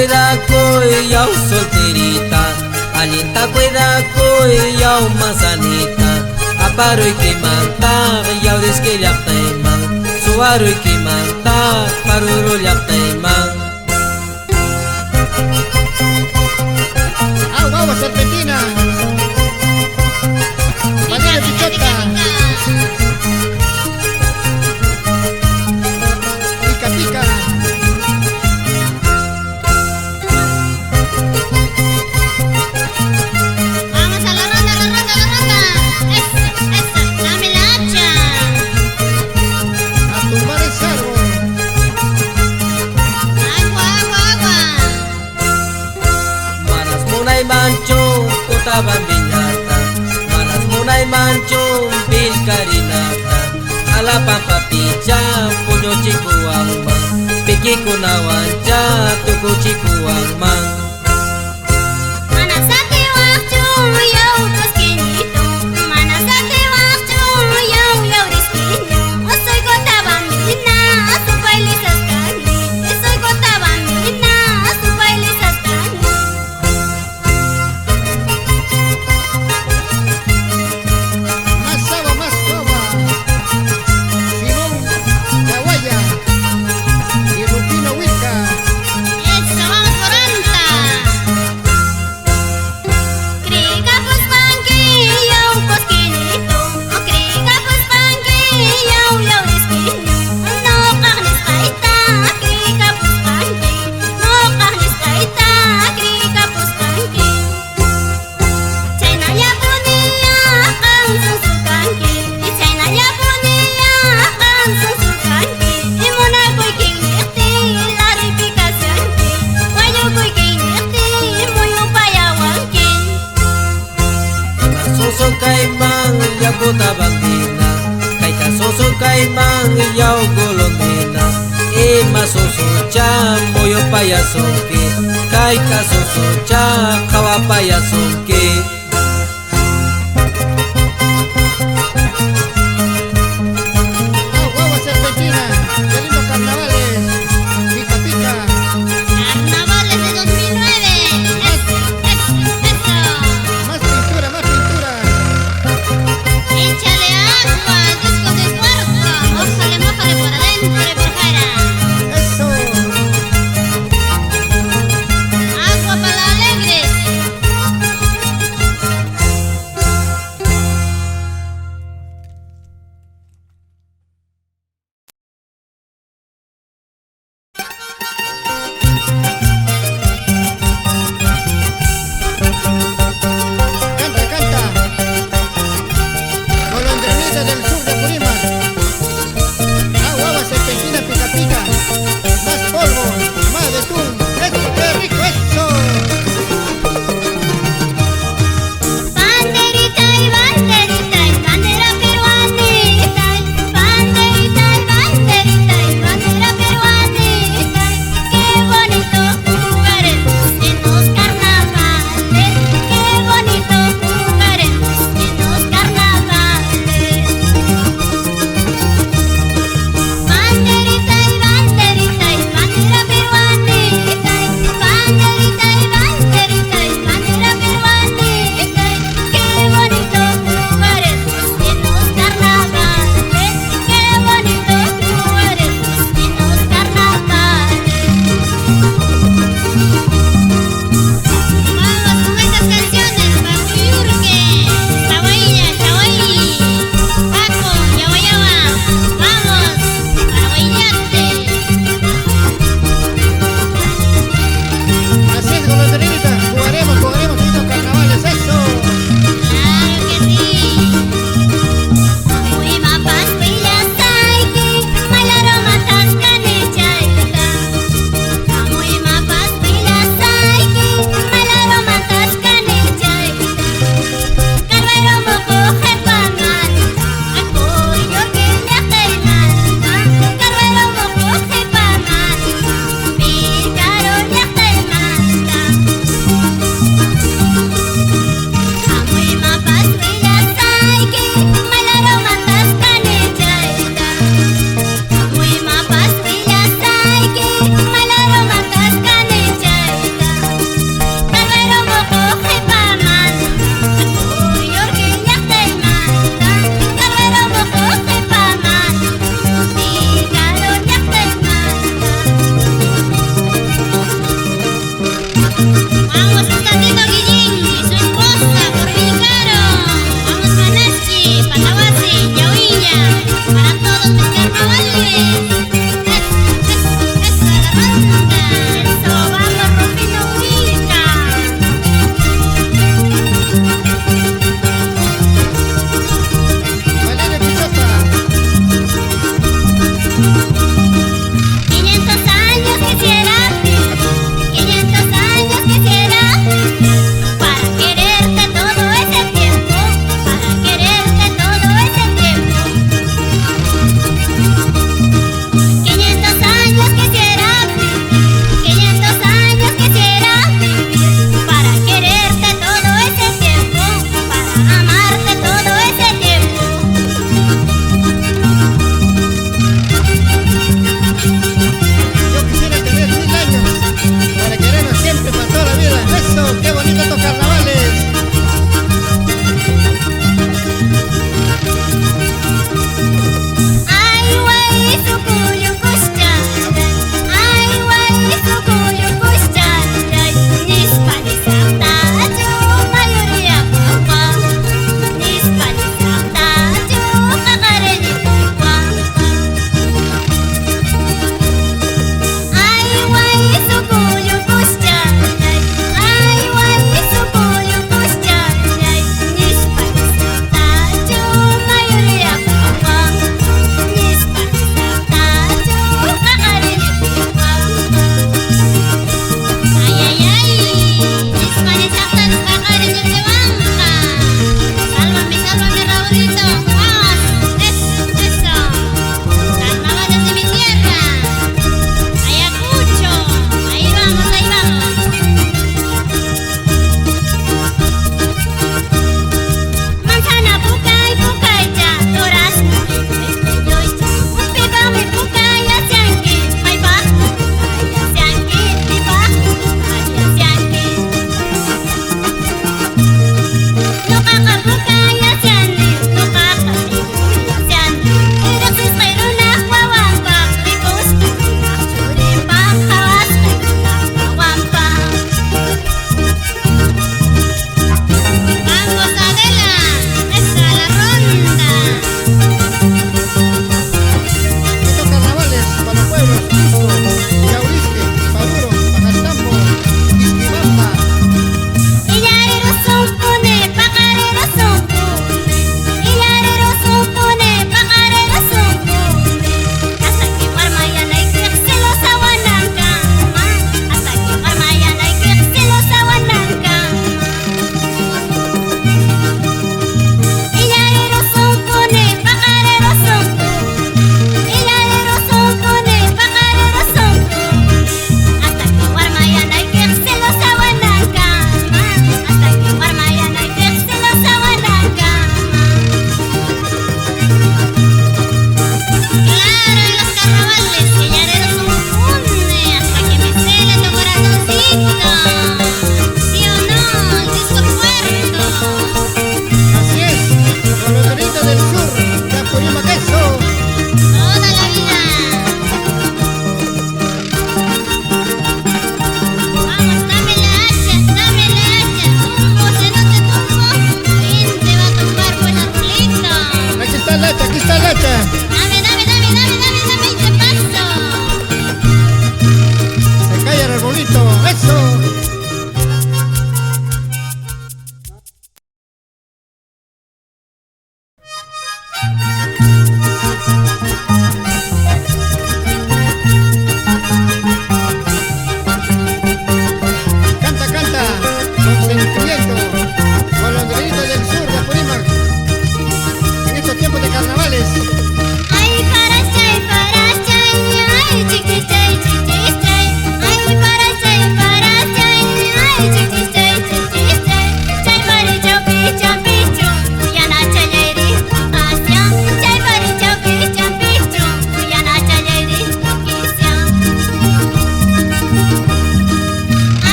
cuidacoy yaw solterita, alienta cuidacoy yaw manzanita. Aparoy que manta yaw desquiliak taimang, suaroy que manta parurulyak taimang. Agua serpentina. Mañana pichota. Pica pica. Vamos a la ronda, la ronda, la ronda. Eso, dame la hacha. A tumbar el cerro. Agua, agua, agua. Manas munay manchong kota bambinyata, manas munay manchong bilkarinata. Ala pampapicha puño chikuang mang, piki kunawancha tuku chikuang mang. Manasate waktu yaw toskinito, manasate waktu yaw riskinyo. Soy kota bambina, su baile saskani. Soy kota bambina, su baile saskani. Más agua, más agua. Simón Caguaya y Rufino Huizca. Eso, vamos por anta. Kriga puspanki yaw poskinito, kriga puspanki yaw riskinyo. No kahnis kaita, kriga puspanki. No kahnis kaita, kriga puspanki. Chayna yapuniya ang susukanki, Chayna yapuniya ang susukanki. Imuna ko'y kinekti, larifikasyanki. Wayo ko'y kinekti, muyo payawanki. Masosok kay mang yaw kota bambina, kay kasosok kay mang yaw golondrina. E masosok cha moyo payasonke, kay kasosok cha kawa payasonke. Agua serpentina. Qué lindos carnavales. Pica pica. Carnavales de 2009. Eso. Más pintura, más pintura. Échale agua al disco de cuarto. Mójale, mójale por adentro y por fuera. Eso. Agua para alegres.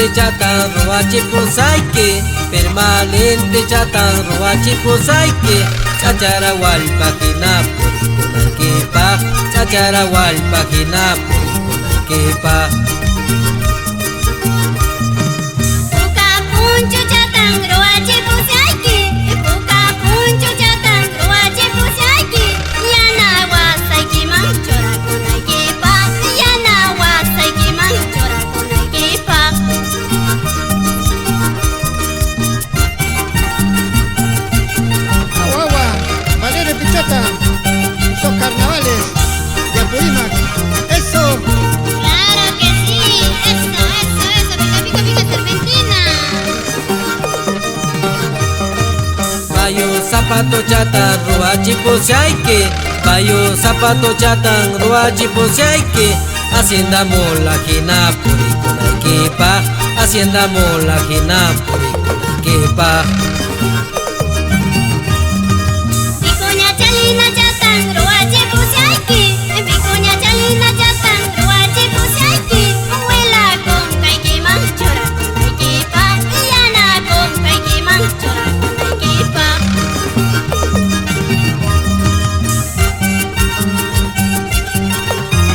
permanente chatan roachi pusaike, permanente chatan roachi pusaike, chachara walpakina purikunaykipa, chachara walpakina purikunaykipa. Puka punchu chatan roachi pusayki, puka punchu chatan roachi pusayki, yana wasaykiman churakunaykipa, yana wasaykiman churakunaykipa. Agua, Valeria Pichota, son carnavales de Apurímac. Eso, Claro que sí, eso, pica, pica, pica, serpentina. Bayo zapato chatan roachi pusaike, bayo zapato chatan roachi pusaike, hacienda molajina purikunaykipa, hacienda molajina purikunaykipa. Vicuña chalina chatan roachi pusayki, vicuña chalina chatan roachi pusayki, huela con kaykiman churakunaykipa, yana con kaykiman churakunaykipa.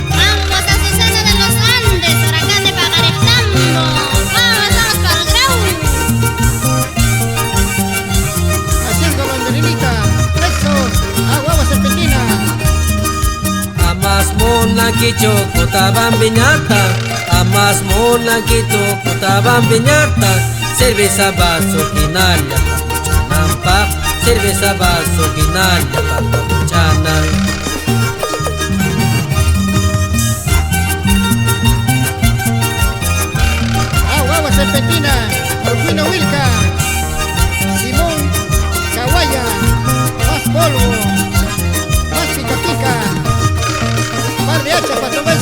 Vamos a Susana de los Andes, huracán de Pagareztambo. Vamos para el grau. haciendo banderinita. Eso, agua serpentina. Amas monanquicho cotabambiñata, amas monanquito cotabambiñata, cerveza vaso quinalia papuchanampa, cerveza vaso quinalia papuchana. Agua serpentina. Orquino Wilca. Simón Caguaya. Más polvo. Más pica pica. Par de hachas para tomar.